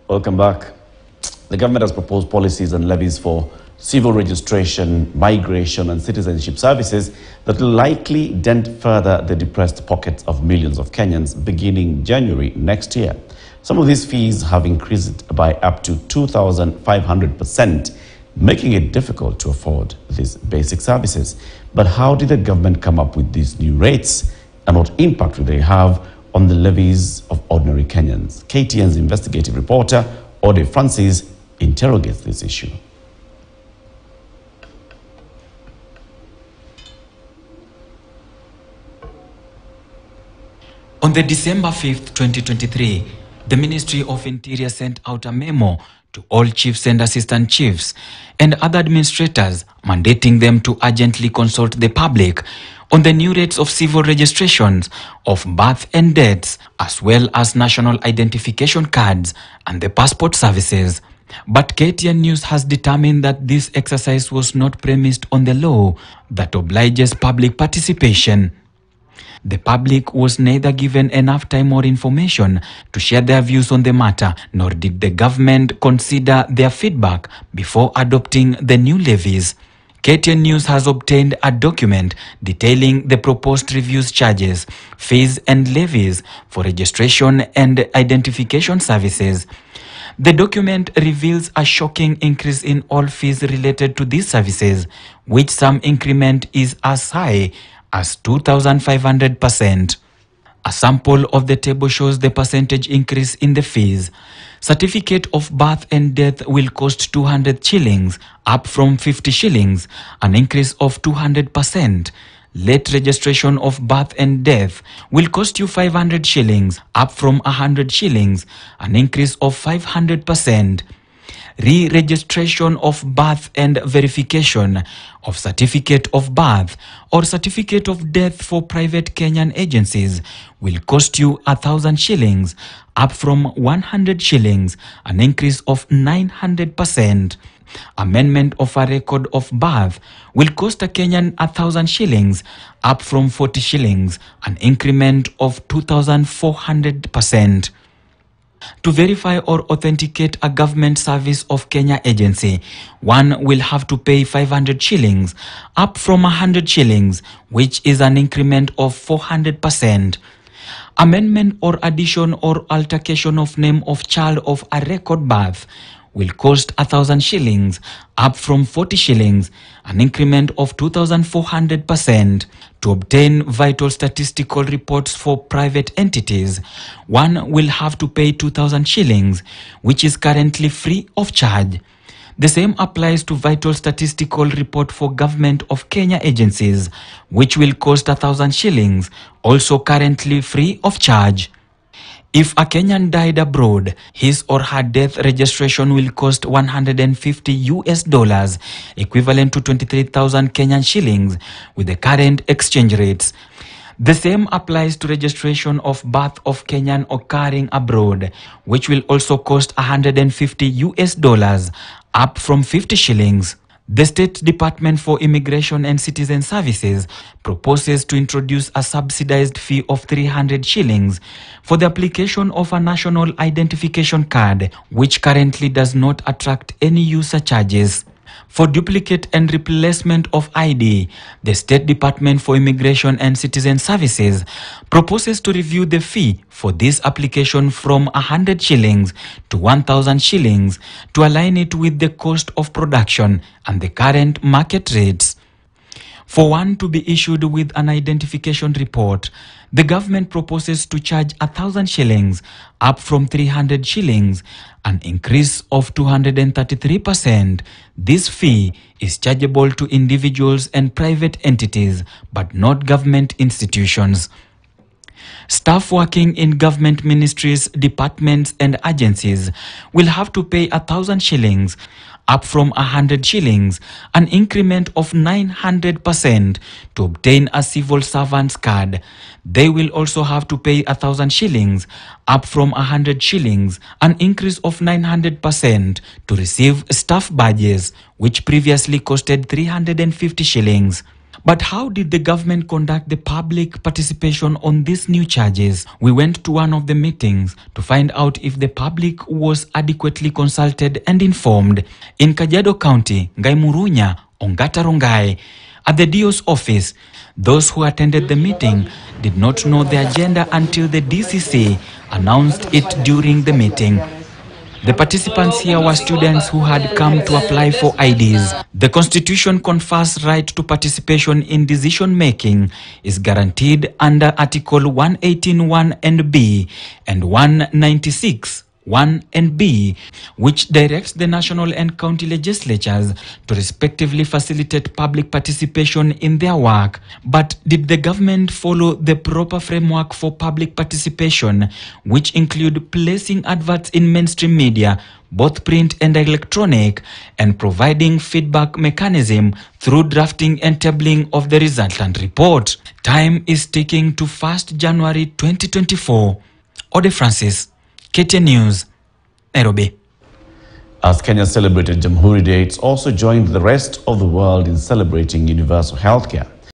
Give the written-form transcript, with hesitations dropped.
Welcome back. The government has proposed policies and levies for civil registration, migration and citizenship services that will likely dent further the depressed pockets of millions of Kenyans beginning January next year. Some of these fees have increased by up to 2,500%, making it difficult to afford these basic services. But how did the government come up with these new rates, and what impact will they have on the levies of ordinary Kenyans? KTN's investigative reporter, Ode Francis, interrogates this issue. On the December 5th, 2023, the Ministry of Interior sent out a memo to all chiefs and assistant chiefs and other administrators, mandating them to urgently consult the public on the new rates of civil registrations of birth and deaths, as well as national identification cards and the passport services. But KTN News has determined that this exercise was not premised on the law that obliges public participation. The public was neither given enough time or information to share their views on the matter, nor did the government consider their feedback before adopting the new levies. KTN News has obtained a document detailing the proposed reviews charges, fees and levies for registration and identification services. The document reveals a shocking increase in all fees related to these services, which some increment is as high as 2,500%. A sample of the table shows the percentage increase in the fees. Certificate of birth and death will cost 200 shillings, up from 50 shillings, an increase of 200%. Late registration of birth and death will cost you 500 shillings, up from 100 shillings, an increase of 500%. Re-registration of birth and verification of certificate of birth or certificate of death for private Kenyan agencies will cost you 1,000 shillings, up from 100 shillings, an increase of 900%. Amendment of a record of birth will cost a Kenyan 1,000 shillings, up from 40 shillings, an increment of 2,400%. To verify or authenticate a government service of Kenya agency, one will have to pay 500 shillings, up from 100 shillings, which is an increment of 400%. Amendment or addition or alteration of name of child of a record birth will cost 1,000 shillings, up from 40 shillings, an increment of 2,400%. To obtain vital statistical reports for private entities, one will have to pay 2,000 shillings, which is currently free of charge. The same applies to vital statistical report for government of Kenya agencies, which will cost 1,000 shillings, also currently free of charge. If a Kenyan died abroad, his or her death registration will cost $150, equivalent to 23,000 Kenyan shillings with the current exchange rates. The same applies to registration of birth of Kenyan occurring abroad, which will also cost $150, up from 50 shillings. The State Department for Immigration and Citizen Services proposes to introduce a subsidized fee of 300 shillings for the application of a national identification card, which currently does not attract any user charges. For duplicate and replacement of ID, the State Department for Immigration and Citizen Services proposes to review the fee for this application from 100 shillings to 1,000 shillings to align it with the cost of production and the current market rates. For one to be issued with an identification report, the government proposes to charge 1,000 shillings, up from 300 shillings, an increase of 233%. This fee is chargeable to individuals and private entities, but not government institutions. Staff working in government ministries, departments and agencies will have to pay 1,000 shillings, up from 100 shillings, an increment of 900% to obtain a civil servant's card. They will also have to pay 1,000 shillings, up from 100 shillings, an increase of 900% to receive staff badges, which previously costed 350 shillings. But how did the government conduct the public participation on these new charges? We went to one of the meetings to find out if the public was adequately consulted and informed. In Kajiado County, Ngaimurunya, Ongata Rongai, at the DO's office, those who attended the meeting did not know the agenda until the DCC announced it during the meeting. The participants here were students who had come to apply for IDs. The Constitution confers right to participation in decision-making is guaranteed under Article 118(1) and B and 196(1) and B, which directs the national and county legislatures to respectively facilitate public participation in their work. But did the government follow the proper framework for public participation, which include placing adverts in mainstream media, both print and electronic, and providing feedback mechanism through drafting and tabling of the resultant report? Time is ticking to 1st January 2024. Ode Francis, KTN News, Nairobi. As Kenya celebrated Jamhuri Day, it's also joined the rest of the world in celebrating universal healthcare.